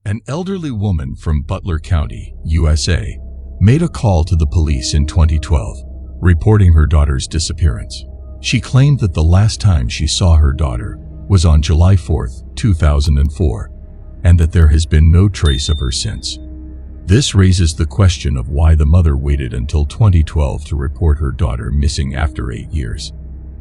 An elderly woman from Butler County, USA, made a call to the police in 2012, reporting her daughter's disappearance. She claimed that the last time she saw her daughter was on July 4, 2004, and that there has been no trace of her since. This raises the question of why the mother waited until 2012 to report her daughter missing after 8 years.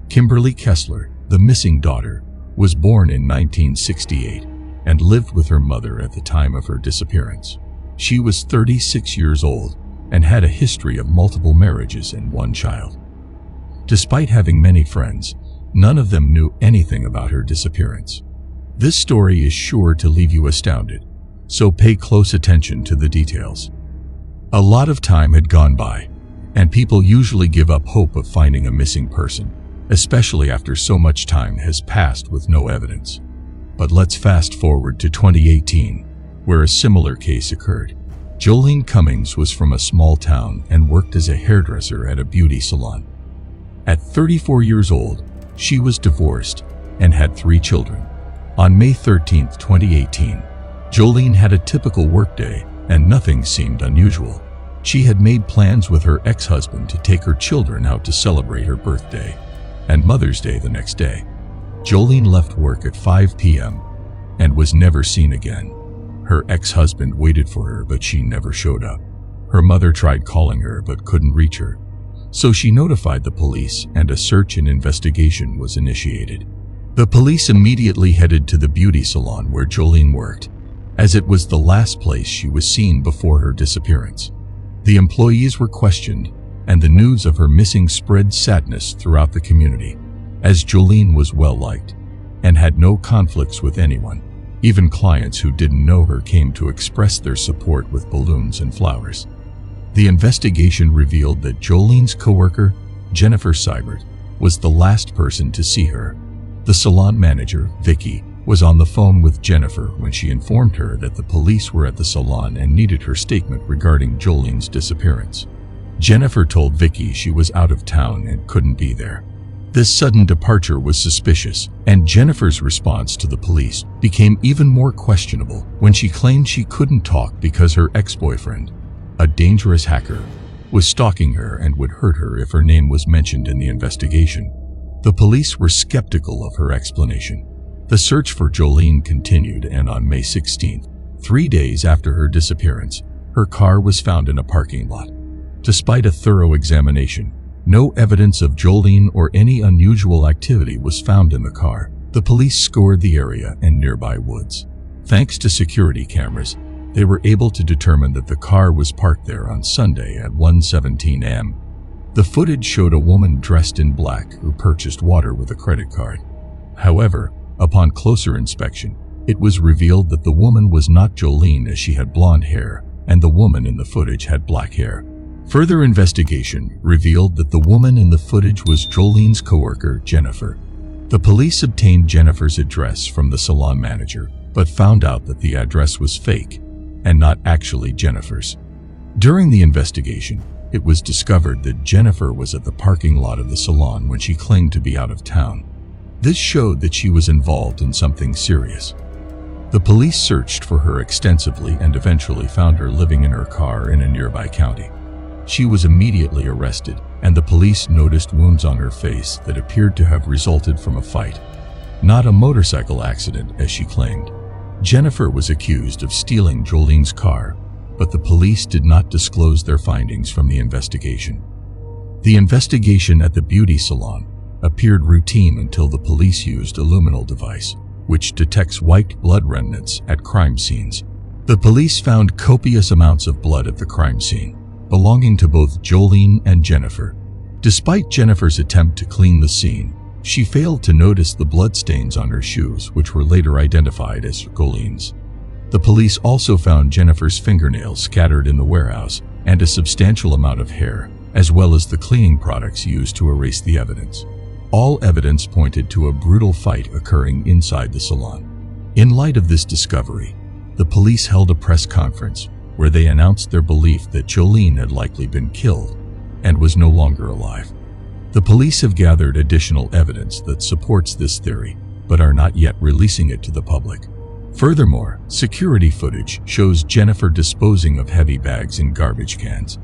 Kimberly Kessler, the missing daughter, was born in 1968 and lived with her mother at the time of her disappearance. She was 36 years old and had a history of multiple marriages and one child. Despite having many friends, none of them knew anything about her disappearance. This story is sure to leave you astounded, so pay close attention to the details. A lot of time had gone by, and people usually give up hope of finding a missing person, especially after so much time has passed with no evidence. But let's fast forward to 2018, where a similar case occurred. Jolene Cummings was from a small town and worked as a hairdresser at a beauty salon. At 34 years old, she was divorced and had 3 children. On May 13, 2018, Jolene had a typical workday and nothing seemed unusual. She had made plans with her ex-husband to take her children out to celebrate her birthday and Mother's Day the next day. Jolene left work at 5 p.m. and was never seen again. Her ex-husband waited for her, but she never showed up. Her mother tried calling her but couldn't reach her, so she notified the police and a search and investigation was initiated. The police immediately headed to the beauty salon where Jolene worked, as it was the last place she was seen before her disappearance. The employees were questioned, and the news of her missing spread sadness throughout the community, as Jolene was well-liked and had no conflicts with anyone. Even clients who didn't know her came to express their support with balloons and flowers. The investigation revealed that Jolene's coworker, Jennifer Seibert, was the last person to see her. The salon manager, Vicky, was on the phone with Jennifer when she informed her that the police were at the salon and needed her statement regarding Jolene's disappearance. Jennifer told Vicky she was out of town and couldn't be there. This sudden departure was suspicious, and Jennifer's response to the police became even more questionable when she claimed she couldn't talk because her ex-boyfriend, a dangerous hacker, was stalking her and would hurt her if her name was mentioned in the investigation. The police were skeptical of her explanation. The search for Jolene continued, and on May 16th, 3 days after her disappearance, her car was found in a parking lot. Despite a thorough examination, no evidence of Jolene or any unusual activity was found in the car. The police scoured the area and nearby woods. Thanks to security cameras, they were able to determine that the car was parked there on Sunday at 1:17 a.m. The footage showed a woman dressed in black who purchased water with a credit card. However, upon closer inspection, it was revealed that the woman was not Jolene, as she had blonde hair, and the woman in the footage had black hair. Further investigation revealed that the woman in the footage was Jolene's coworker, Jennifer. The police obtained Jennifer's address from the salon manager, but found out that the address was fake and not actually Jennifer's. During the investigation, it was discovered that Jennifer was at the parking lot of the salon when she claimed to be out of town. This showed that she was involved in something serious. The police searched for her extensively and eventually found her living in her car in a nearby county. She was immediately arrested, and the police noticed wounds on her face that appeared to have resulted from a fight, not a motorcycle accident as she claimed. Jennifer was accused of stealing Jolene's car, but the police did not disclose their findings from the investigation. The investigation at the beauty salon appeared routine until the police used a luminol device, which detects white blood remnants at crime scenes. The police found copious amounts of blood at the crime scene, belonging to both Jolene and Jennifer. Despite Jennifer's attempt to clean the scene, she failed to notice the bloodstains on her shoes, which were later identified as Jolene's. The police also found Jennifer's fingernails scattered in the warehouse and a substantial amount of hair, as well as the cleaning products used to erase the evidence. All evidence pointed to a brutal fight occurring inside the salon. In light of this discovery, the police held a press conference where they announced their belief that Jolene had likely been killed and was no longer alive. The police have gathered additional evidence that supports this theory, but are not yet releasing it to the public. Furthermore, security footage shows Jennifer disposing of heavy bags in garbage cans,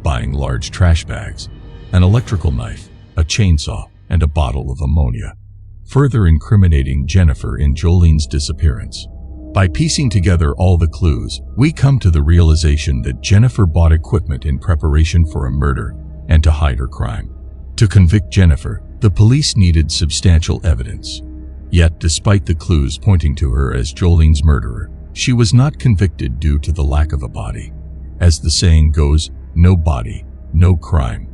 buying large trash bags, an electrical knife, a chainsaw, and a bottle of ammonia, further incriminating Jennifer in Jolene's disappearance. By piecing together all the clues, we come to the realization that Jennifer bought equipment in preparation for a murder and to hide her crime. To convict Jennifer, the police needed substantial evidence. Yet, despite the clues pointing to her as Jolene's murderer, she was not convicted due to the lack of a body. As the saying goes, no body, no crime.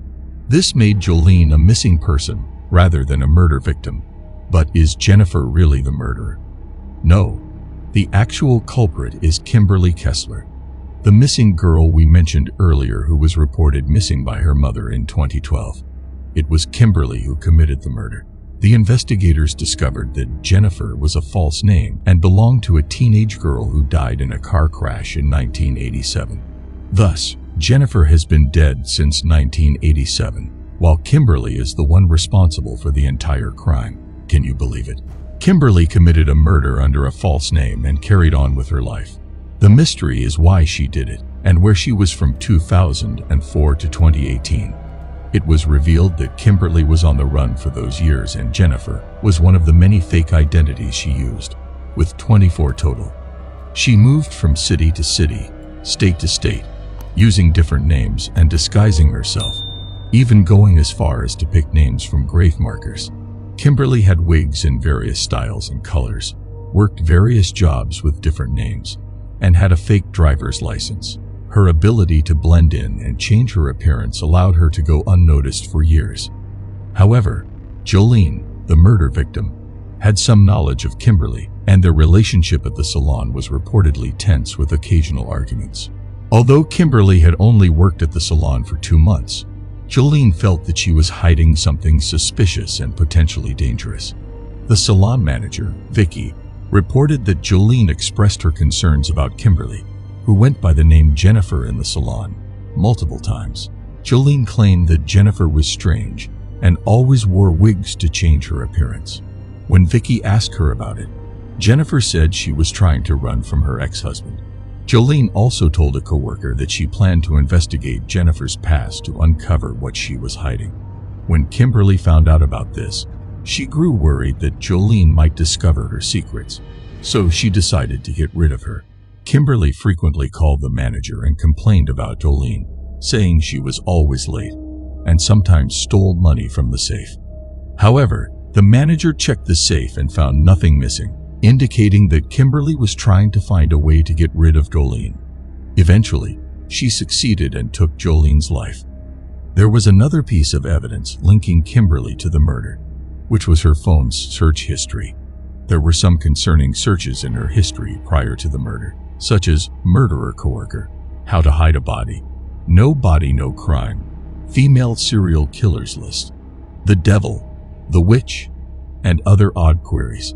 This made Jolene a missing person rather than a murder victim. But is Jennifer really the murderer? No. The actual culprit is Kimberly Kessler, the missing girl we mentioned earlier who was reported missing by her mother in 2012. It was Kimberly who committed the murder. The investigators discovered that Jennifer was a false name and belonged to a teenage girl who died in a car crash in 1987. Thus, Jennifer has been dead since 1987, while Kimberly is the one responsible for the entire crime. Can you believe it? Kimberly committed a murder under a false name and carried on with her life. The mystery is why she did it and where she was from 2004 to 2018. It was revealed that Kimberly was on the run for those years and Jennifer was one of the many fake identities she used, with 24 total. She moved from city to city, state to state, using different names and disguising herself, even going as far as to pick names from grave markers. Kimberly had wigs in various styles and colors, worked various jobs with different names, and had a fake driver's license. Her ability to blend in and change her appearance allowed her to go unnoticed for years. However, Jolene, the murder victim, had some knowledge of Kimberly, and their relationship at the salon was reportedly tense with occasional arguments. Although Kimberly had only worked at the salon for 2 months, Jolene felt that she was hiding something suspicious and potentially dangerous. The salon manager, Vicky, reported that Jolene expressed her concerns about Kimberly, who went by the name Jennifer in the salon, multiple times. Jolene claimed that Jennifer was strange and always wore wigs to change her appearance. When Vicky asked her about it, Jennifer said she was trying to run from her ex-husband. Jolene also told a coworker that she planned to investigate Jennifer's past to uncover what she was hiding. When Kimberly found out about this, she grew worried that Jolene might discover her secrets, so she decided to get rid of her. Kimberly frequently called the manager and complained about Jolene, saying she was always late and sometimes stole money from the safe. However, the manager checked the safe and found nothing missing, indicating that Kimberly was trying to find a way to get rid of Jolene. Eventually, she succeeded and took Jolene's life. There was another piece of evidence linking Kimberly to the murder, which was her phone's search history. There were some concerning searches in her history prior to the murder, such as murderer coworker, how to hide a body, no crime, female serial killers list, the devil, the witch, and other odd queries.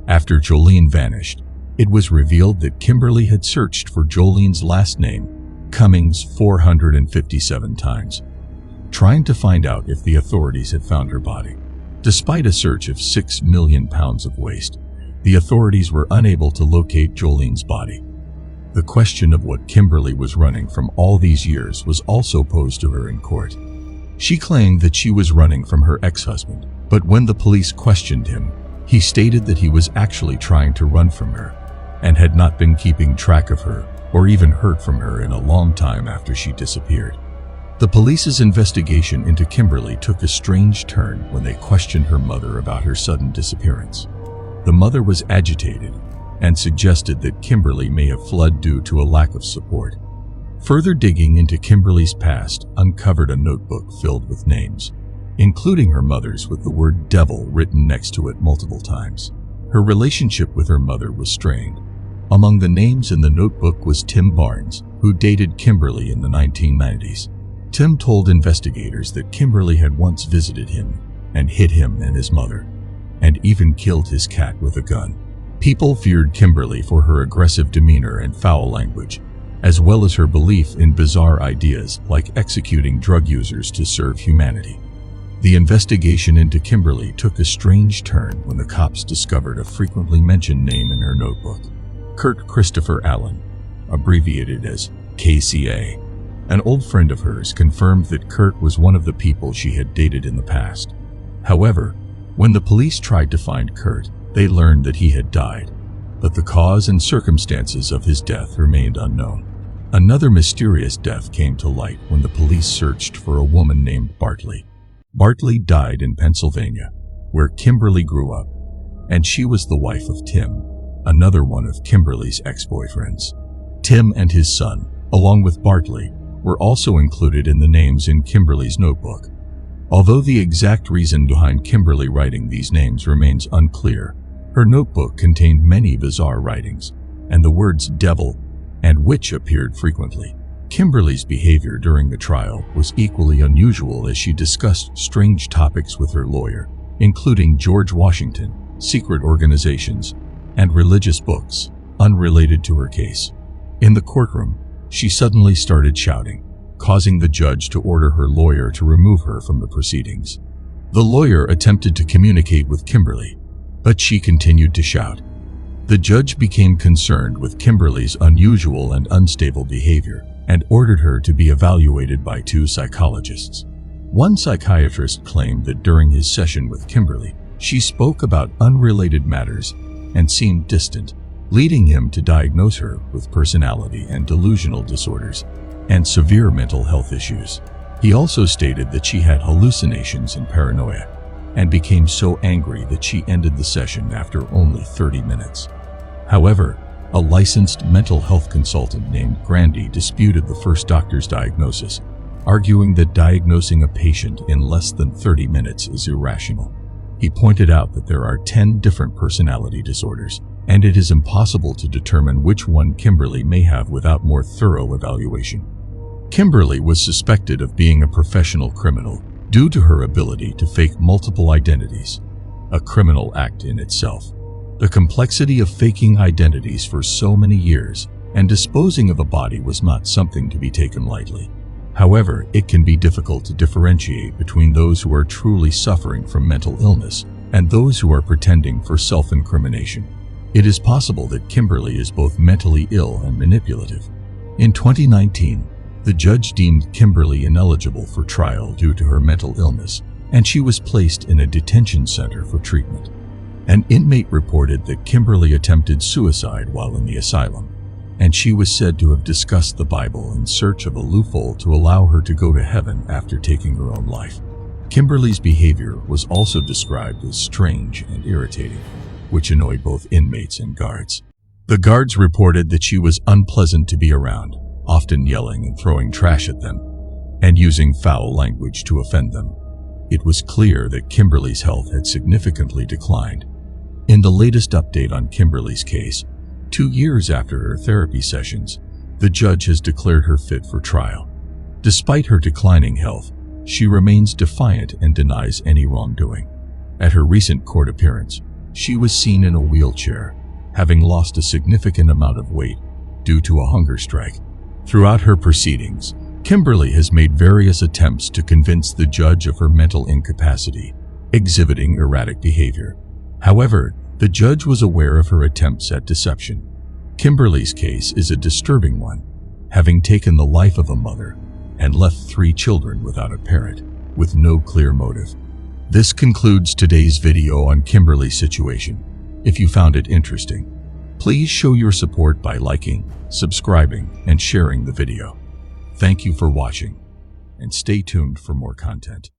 After Jolene vanished, it was revealed that Kimberly had searched for Jolene's last name, Cummings, 457 times, trying to find out if the authorities had found her body. Despite a search of 6 million pounds of waste, the authorities were unable to locate Jolene's body. The question of what Kimberly was running from all these years was also posed to her in court. She claimed that she was running from her ex-husband, but when the police questioned him, he stated that he was actually trying to run from her and had not been keeping track of her or even heard from her in a long time after she disappeared. The police's investigation into Kimberly took a strange turn when they questioned her mother about her sudden disappearance. The mother was agitated and suggested that Kimberly may have fled due to a lack of support. Further digging into Kimberly's past uncovered a notebook filled with names, including her mother's with the word devil written next to it multiple times. Her relationship with her mother was strained. Among the names in the notebook was Tim Barnes, who dated Kimberly in the 1990s. Tim told investigators that Kimberly had once visited him and hit him and his mother, and even killed his cat with a gun. People feared Kimberly for her aggressive demeanor and foul language, as well as her belief in bizarre ideas like executing drug users to serve humanity. The investigation into Kimberly took a strange turn when the cops discovered a frequently mentioned name in her notebook. Kurt Christopher Allen, abbreviated as KCA, an old friend of hers, confirmed that Kurt was one of the people she had dated in the past. However, when the police tried to find Kurt, they learned that he had died, but the cause and circumstances of his death remained unknown. Another mysterious death came to light when the police searched for a woman named Bartley. Bartley died in Pennsylvania, where Kimberly grew up, and she was the wife of Tim, another one of Kimberly's ex-boyfriends. Tim and his son, along with Bartley, were also included in the names in Kimberly's notebook. Although the exact reason behind Kimberly writing these names remains unclear, her notebook contained many bizarre writings, and the words devil and witch appeared frequently. Kimberly's behavior during the trial was equally unusual as she discussed strange topics with her lawyer, including George Washington, secret organizations, and religious books, unrelated to her case. In the courtroom, she suddenly started shouting, causing the judge to order her lawyer to remove her from the proceedings. The lawyer attempted to communicate with Kimberly, but she continued to shout. The judge became concerned with Kimberly's unusual and unstable behavior and ordered her to be evaluated by 2 psychologists. One psychiatrist claimed that during his session with Kimberly, she spoke about unrelated matters and seemed distant, leading him to diagnose her with personality and delusional disorders and severe mental health issues. He also stated that she had hallucinations and paranoia, and became so angry that she ended the session after only 30 minutes. However, a licensed mental health consultant named Grandy disputed the first doctor's diagnosis, arguing that diagnosing a patient in less than 30 minutes is irrational. He pointed out that there are 10 different personality disorders, and it is impossible to determine which one Kimberly may have without more thorough evaluation. Kimberly was suspected of being a professional criminal due to her ability to fake multiple identities, a criminal act in itself. The complexity of faking identities for so many years and disposing of a body was not something to be taken lightly. However, it can be difficult to differentiate between those who are truly suffering from mental illness and those who are pretending for self-incrimination. It is possible that Kimberly is both mentally ill and manipulative. In 2019, the judge deemed Kimberly ineligible for trial due to her mental illness, and she was placed in a detention center for treatment. An inmate reported that Kimberly attempted suicide while in the asylum, and she was said to have discussed the Bible in search of a loophole to allow her to go to heaven after taking her own life. Kimberly's behavior was also described as strange and irritating, which annoyed both inmates and guards. The guards reported that she was unpleasant to be around, often yelling and throwing trash at them, and using foul language to offend them. It was clear that Kimberly's health had significantly declined. In the latest update on Kimberly's case, 2 years after her therapy sessions, the judge has declared her fit for trial. Despite her declining health, she remains defiant and denies any wrongdoing. At her recent court appearance, she was seen in a wheelchair, having lost a significant amount of weight due to a hunger strike. Throughout her proceedings, Kimberly has made various attempts to convince the judge of her mental incapacity, exhibiting erratic behavior. However, the judge was aware of her attempts at deception. Kimberly's case is a disturbing one, having taken the life of a mother and left 3 children without a parent, with no clear motive. This concludes today's video on Kimberly's situation. If you found it interesting, please show your support by liking, subscribing, and sharing the video. Thank you for watching, and stay tuned for more content.